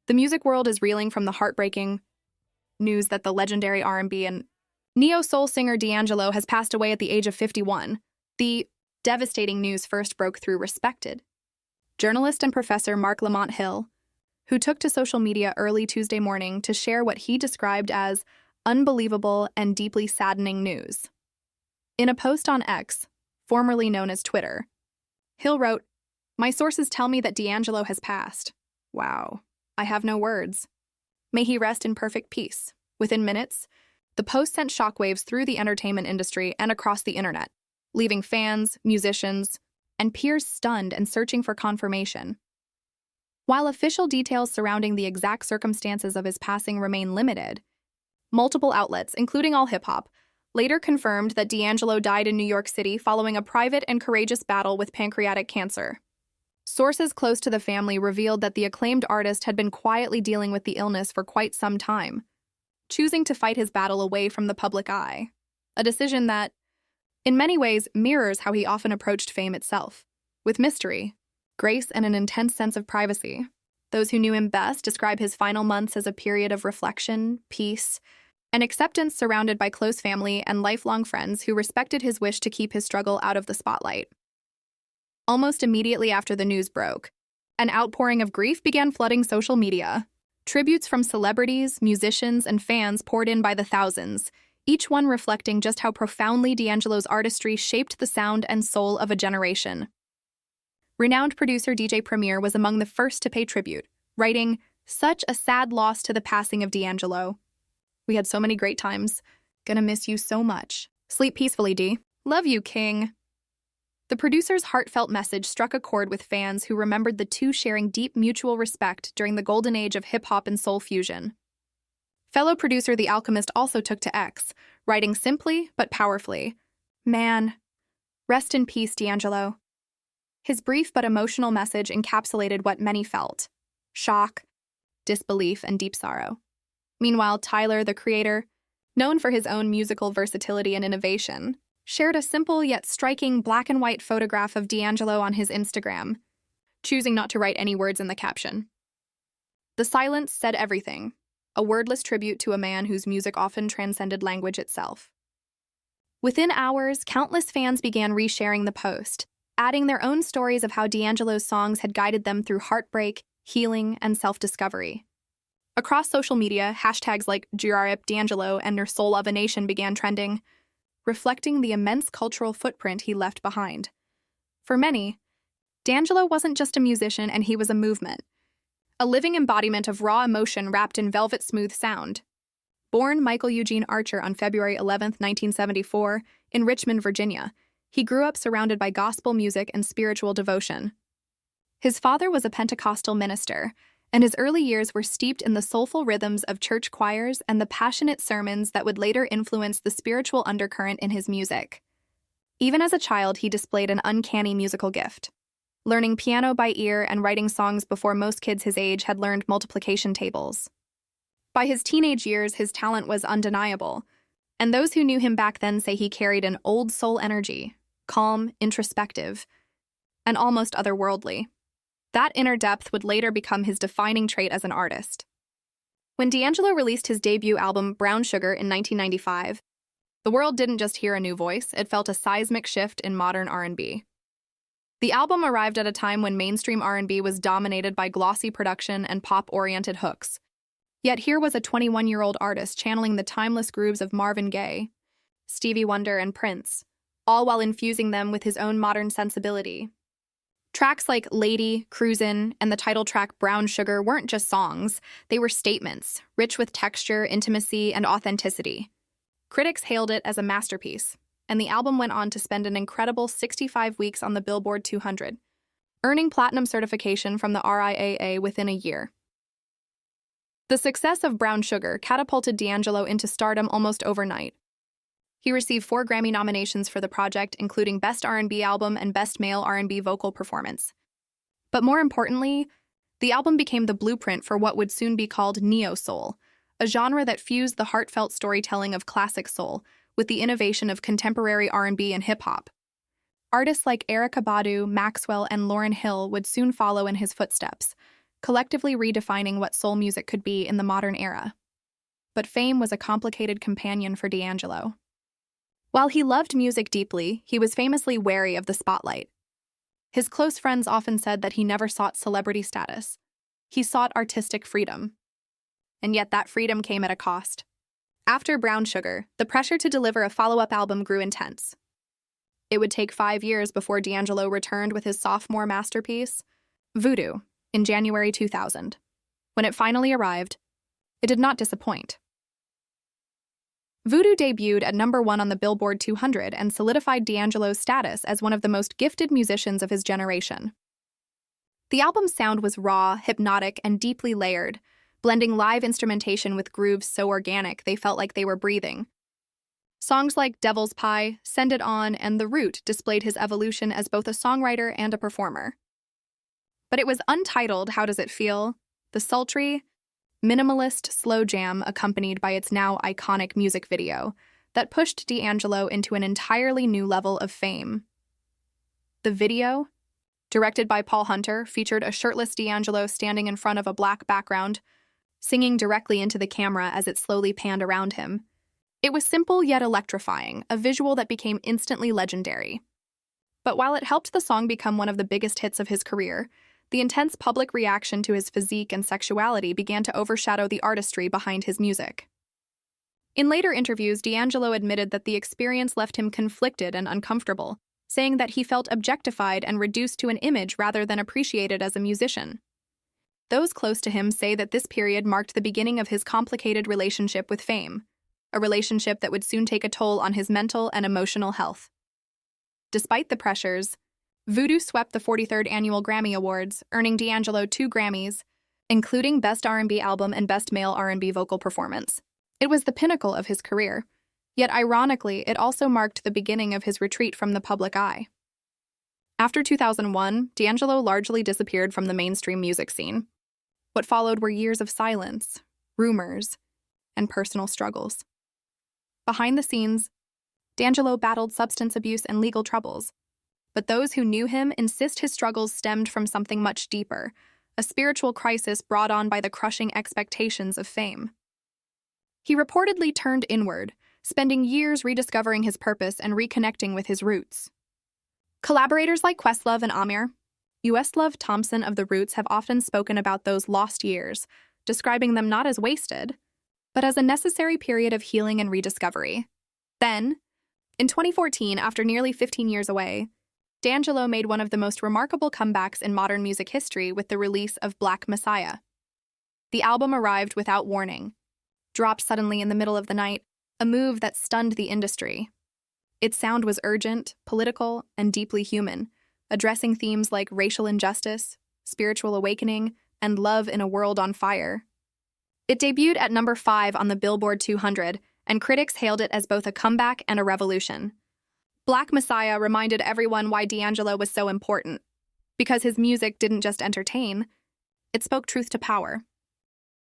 The music world is reeling from the heartbreaking news that the legendary R&B and neo-soul singer D'Angelo has passed away at the age of 51. The devastating news first broke through respected journalist and professor Mark Lamont Hill, who took to social media early Tuesday morning to share what he described as unbelievable and deeply saddening news. In a post on X, formerly known as Twitter, Hill wrote, "My sources tell me that D'Angelo has passed. Wow, I have no words. May he rest in perfect peace." Within minutes, the post sent shockwaves through the entertainment industry and across the internet, leaving fans, musicians, and peers stunned and searching for confirmation. While official details surrounding the exact circumstances of his passing remain limited, multiple outlets, including All Hip Hop, later confirmed that D'Angelo died in New York City following a private and courageous battle with pancreatic cancer. Sources close to the family revealed that the acclaimed artist had been quietly dealing with the illness for quite some time, choosing to fight his battle away from the public eye, a decision that, in many ways, mirrors how he often approached fame itself, with mystery, grace, and an intense sense of privacy. Those who knew him best describe his final months as a period of reflection, peace, and acceptance surrounded by close family and lifelong friends who respected his wish to keep his struggle out of the spotlight. Almost immediately after the news broke, an outpouring of grief began flooding social media. Tributes from celebrities, musicians, and fans poured in by the thousands, each one reflecting just how profoundly D'Angelo's artistry shaped the sound and soul of a generation. Renowned producer DJ Premier was among the first to pay tribute, writing, "Such a sad loss to the passing of D'Angelo. We had so many great times. Gonna miss you so much. Sleep peacefully, D. Love you, King." The producer's heartfelt message struck a chord with fans who remembered the two sharing deep mutual respect during the golden age of hip-hop and soul fusion. Fellow producer The Alchemist also took to X, writing simply but powerfully, "Man, rest in peace, D'Angelo." His brief but emotional message encapsulated what many felt: shock, disbelief, and deep sorrow. Meanwhile, Tyler, the creator, known for his own musical versatility and innovation, shared a simple yet striking black-and-white photograph of D'Angelo on his Instagram, choosing not to write any words in the caption. The silence said everything, a wordless tribute to a man whose music often transcended language itself. Within hours, countless fans began resharing the post, adding their own stories of how D'Angelo's songs had guided them through heartbreak, healing, and self-discovery. Across social media, hashtags like GRIP D'Angelo and Your Soul of a Nation began trending, reflecting the immense cultural footprint he left behind. For many, D'Angelo wasn't just a musician, and he was a movement, a living embodiment of raw emotion wrapped in velvet-smooth sound. Born Michael Eugene Archer on February 11, 1974, in Richmond, Virginia, he grew up surrounded by gospel music and spiritual devotion. His father was a Pentecostal minister, and his early years were steeped in the soulful rhythms of church choirs and the passionate sermons that would later influence the spiritual undercurrent in his music. Even as a child, he displayed an uncanny musical gift, learning piano by ear and writing songs before most kids his age had learned multiplication tables. By his teenage years, his talent was undeniable, and those who knew him back then say he carried an old soul energy, calm, introspective, and almost otherworldly. That inner depth would later become his defining trait as an artist. When D'Angelo released his debut album, Brown Sugar, in 1995, the world didn't just hear a new voice, it felt a seismic shift in modern R&B. The album arrived at a time when mainstream R&B was dominated by glossy production and pop-oriented hooks. Yet here was a 21-year-old artist channeling the timeless grooves of Marvin Gaye, Stevie Wonder, and Prince, all while infusing them with his own modern sensibility. Tracks like Lady, Cruisin', and the title track Brown Sugar weren't just songs, they were statements, rich with texture, intimacy, and authenticity. Critics hailed it as a masterpiece, and the album went on to spend an incredible 65 weeks on the Billboard 200, earning platinum certification from the RIAA within a year. The success of Brown Sugar catapulted D'Angelo into stardom almost overnight. He received 4 Grammy nominations for the project, including Best R&B Album and Best Male R&B Vocal Performance. But more importantly, the album became the blueprint for what would soon be called neo-soul, a genre that fused the heartfelt storytelling of classic soul with the innovation of contemporary R&B and hip-hop. Artists like Erykah Badu, Maxwell, and Lauryn Hill would soon follow in his footsteps, collectively redefining what soul music could be in the modern era. But fame was a complicated companion for D'Angelo. While he loved music deeply, he was famously wary of the spotlight. His close friends often said that he never sought celebrity status. He sought artistic freedom. And yet that freedom came at a cost. After Brown Sugar, the pressure to deliver a follow-up album grew intense. It would take 5 years before D'Angelo returned with his sophomore masterpiece, Voodoo, in January 2000. When it finally arrived, it did not disappoint. Voodoo debuted at #1 on the Billboard 200 and solidified D'Angelo's status as one of the most gifted musicians of his generation. The album's sound was raw, hypnotic, and deeply layered, blending live instrumentation with grooves so organic they felt like they were breathing. Songs like Devil's Pie, Send It On, and The Root displayed his evolution as both a songwriter and a performer. But it was untitled How Does It Feel? The sultry, minimalist slow jam accompanied by its now iconic music video that pushed D'Angelo into an entirely new level of fame. The video, directed by Paul Hunter, featured a shirtless D'Angelo standing in front of a black background, singing directly into the camera as it slowly panned around him. It was simple yet electrifying, a visual that became instantly legendary. But while it helped the song become one of the biggest hits of his career, the intense public reaction to his physique and sexuality began to overshadow the artistry behind his music. In later interviews, D'Angelo admitted that the experience left him conflicted and uncomfortable, saying that he felt objectified and reduced to an image rather than appreciated as a musician. Those close to him say that this period marked the beginning of his complicated relationship with fame, a relationship that would soon take a toll on his mental and emotional health. Despite the pressures, Voodoo swept the 43rd Annual Grammy Awards, earning D'Angelo 2 Grammys, including Best R&B Album and Best Male R&B Vocal Performance. It was the pinnacle of his career, yet ironically, it also marked the beginning of his retreat from the public eye. After 2001, D'Angelo largely disappeared from the mainstream music scene. What followed were years of silence, rumors, and personal struggles. Behind the scenes, D'Angelo battled substance abuse and legal troubles, but those who knew him insist his struggles stemmed from something much deeper, a spiritual crisis brought on by the crushing expectations of fame. He reportedly turned inward, spending years rediscovering his purpose and reconnecting with his roots. Collaborators like Questlove and Amir, Love Thompson of The Roots have often spoken about those lost years, describing them not as wasted, but as a necessary period of healing and rediscovery. Then, in 2014, after nearly 15 years away, D'Angelo made one of the most remarkable comebacks in modern music history with the release of Black Messiah. The album arrived without warning, dropped suddenly in the middle of the night, a move that stunned the industry. Its sound was urgent, political, and deeply human, addressing themes like racial injustice, spiritual awakening, and love in a world on fire. It debuted at #5 on the Billboard 200, and critics hailed it as both a comeback and a revolution. Black Messiah reminded everyone why D'Angelo was so important, because his music didn't just entertain, it spoke truth to power.